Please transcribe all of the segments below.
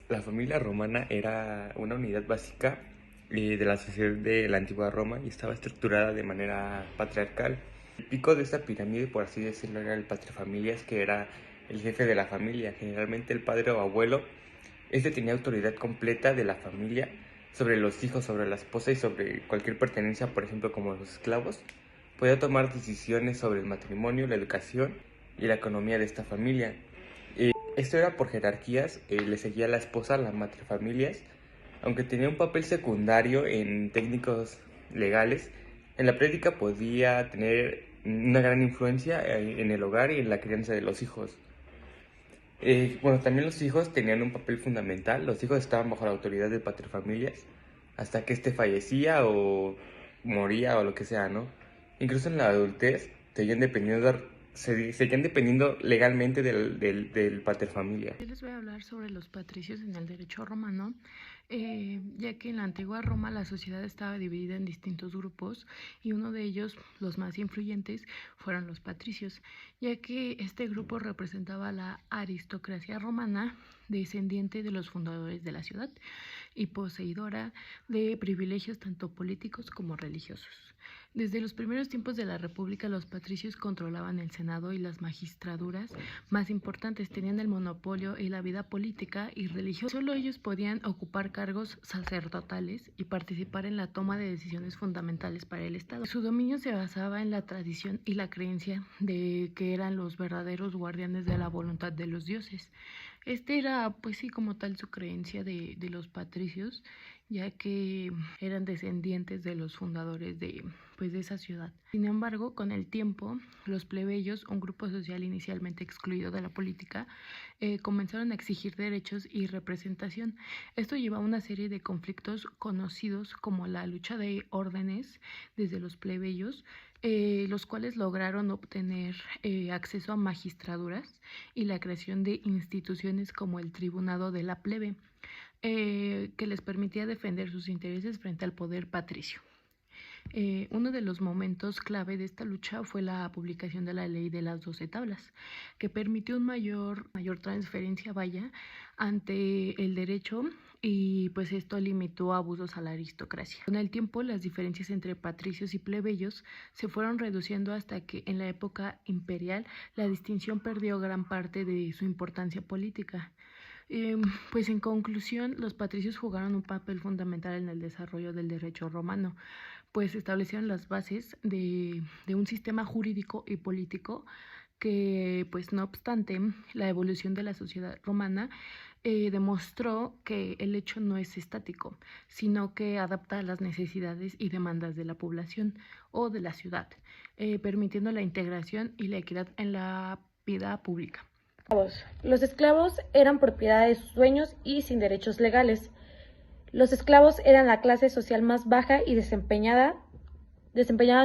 La familia romana era una unidad básica de la sociedad de la antigua Roma y estaba estructurada de manera patriarcal. El pico de esta pirámide, por así decirlo, era el patrifamilias, que era el jefe de la familia, generalmente el padre o abuelo. Este tenía autoridad completa de la familia sobre los hijos, sobre la esposa y sobre cualquier pertenencia, por ejemplo, como los esclavos. Podía tomar decisiones sobre el matrimonio, la educación y la economía de esta familia. Esto era por jerarquías, le seguía a la esposa, las matrifamilias, aunque tenía un papel secundario en técnicos legales. En la práctica podía tener una gran influencia en el hogar y en la crianza de los hijos. Bueno, también los hijos tenían un papel fundamental. Los hijos estaban bajo la autoridad de patrifamilias hasta que éste fallecía o moría o lo que sea, ¿no? Incluso en la adultez seguían dependiendo legalmente del patrifamilia. Yo les voy a hablar sobre los patricios en el derecho romano, ya que en la antigua Roma la sociedad estaba dividida en distintos grupos y uno de ellos, los más influyentes, fueron los patricios, ya que este grupo representaba la aristocracia romana, descendiente de los fundadores de la ciudad y poseedora de privilegios tanto políticos como religiosos. Desde los primeros tiempos de la República, los patricios controlaban el Senado y las magistraturas más importantes, tenían el monopolio y la vida política y religiosa. Solo ellos podían ocupar cargos sacerdotales y participar en la toma de decisiones fundamentales para el Estado. Su dominio se basaba en la tradición y la creencia de que eran los verdaderos guardianes de la voluntad de los dioses. Este era, pues sí, como tal su creencia de los patricios, ya que eran descendientes de los fundadores de esa ciudad. Sin embargo, con el tiempo, los plebeyos, un grupo social inicialmente excluido de la política, comenzaron a exigir derechos y representación. Esto llevó a una serie de conflictos conocidos como la lucha de órdenes desde los plebeyos, los cuales lograron obtener acceso a magistraturas y la creación de instituciones como el Tribunado de la Plebe, que les permitía defender sus intereses frente al poder patricio. Uno de los momentos clave de esta lucha fue la publicación de la ley de las 12 tablas, que permitió una mayor transferencia ante el derecho y pues esto limitó abusos a la aristocracia. Con el tiempo las diferencias entre patricios y plebeyos se fueron reduciendo hasta que en la época imperial la distinción perdió gran parte de su importancia política. Pues en conclusión, los patricios jugaron un papel fundamental en el desarrollo del derecho romano, pues establecieron las bases de un sistema jurídico y político que, pues no obstante, la evolución de la sociedad romana demostró que el hecho no es estático, sino que adapta a las necesidades y demandas de la población o de la ciudad, permitiendo la integración y la equidad en la vida pública. Los esclavos eran propiedad de sus dueños y sin derechos legales. Los esclavos eran la clase social más baja y desempeñaban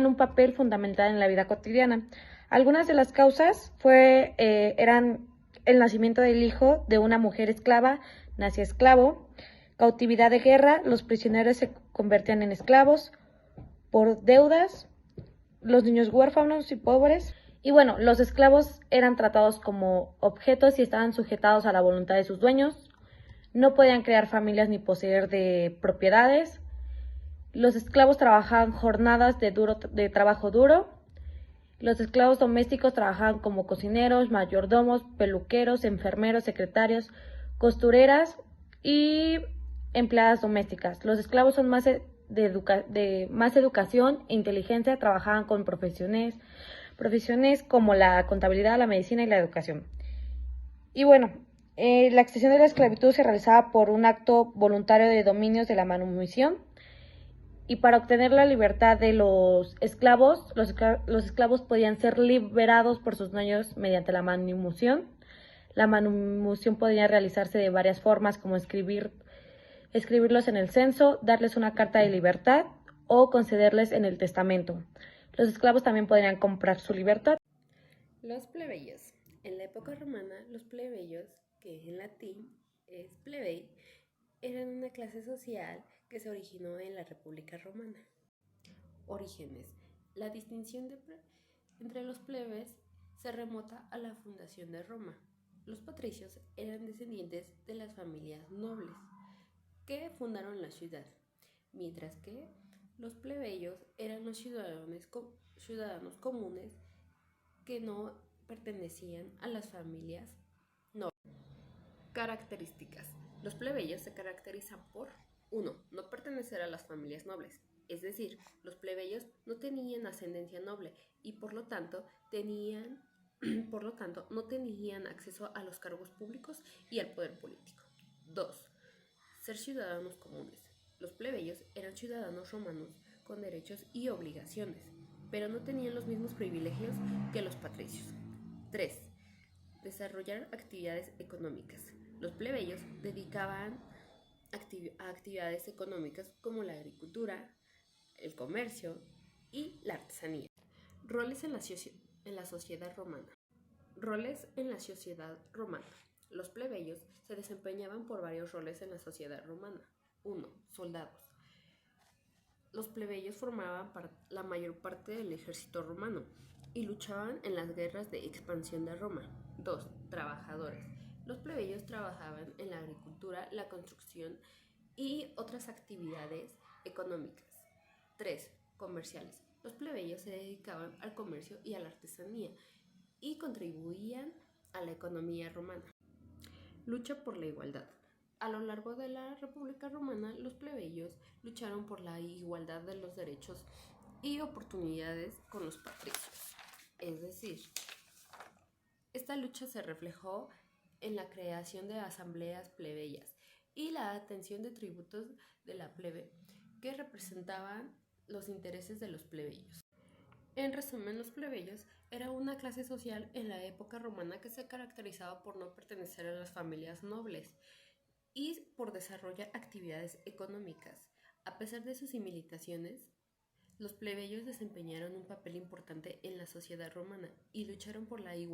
un papel fundamental en la vida cotidiana. Algunas de las causas eran el nacimiento del hijo de una mujer esclava, nacía esclavo, cautividad de guerra, los prisioneros se convertían en esclavos, por deudas, los niños huérfanos y pobres. Y bueno, los esclavos eran tratados como objetos y estaban sujetados a la voluntad de sus dueños. No podían crear familias ni poseer de propiedades. Los esclavos trabajaban jornadas de trabajo duro. Los esclavos domésticos trabajaban como cocineros, mayordomos, peluqueros, enfermeros, secretarios, costureras y empleadas domésticas. Los esclavos son más de más educación e inteligencia, trabajaban con profesiones como la contabilidad, la medicina y la educación. Y bueno, la extensión de la esclavitud se realizaba por un acto voluntario de dominios de la manumisión. Y para obtener la libertad de los esclavos podían ser liberados por sus dueños mediante la manumisión. La manumisión podía realizarse de varias formas, como escribirlos en el censo, darles una carta de libertad o concederles en el testamento. Los esclavos también podrían comprar su libertad. Los plebeyos. En la época romana, los plebeyos, que en latín es plebei, eran una clase social que se originó en la República Romana. Orígenes. La distinción entre los plebes se remota a la fundación de Roma. Los patricios eran descendientes de las familias nobles que fundaron la ciudad, mientras que los plebeyos eran los ciudadanos comunes que no pertenecían a las familias nobles. Características. Los plebeyos se caracterizan por 1. No pertenecer a las familias nobles, es decir, los plebeyos no tenían ascendencia noble y por lo tanto no tenían acceso a los cargos públicos y al poder político. 2. Ser ciudadanos comunes. Los plebeyos eran ciudadanos romanos con derechos y obligaciones, pero no tenían los mismos privilegios que los patricios. 3. Desarrollar actividades económicas. Los plebeyos dedicaban a actividades económicas como la agricultura, el comercio y la artesanía. Roles en la sociedad romana. Roles en la sociedad romana. Los plebeyos se desempeñaban por varios roles en la sociedad romana. 1. Soldados. Los plebeyos formaban la mayor parte del ejército romano y luchaban en las guerras de expansión de Roma. 2. Trabajadores. Los plebeyos trabajaban en la agricultura, la construcción y otras actividades económicas. 3. Comerciales. Los plebeyos se dedicaban al comercio y a la artesanía y contribuían a la economía romana. Lucha por la igualdad. A lo largo de la República Romana, los plebeyos lucharon por la igualdad de los derechos y oportunidades con los patricios. Es decir, esta lucha se reflejó en la creación de asambleas plebeyas y la atención de tributos de la plebe que representaban los intereses de los plebeyos. En resumen, los plebeyos era una clase social en la época romana que se caracterizaba por no pertenecer a las familias nobles y por desarrollar actividades económicas. A pesar de sus similitudes, los plebeyos desempeñaron un papel importante en la sociedad romana y lucharon por la igualdad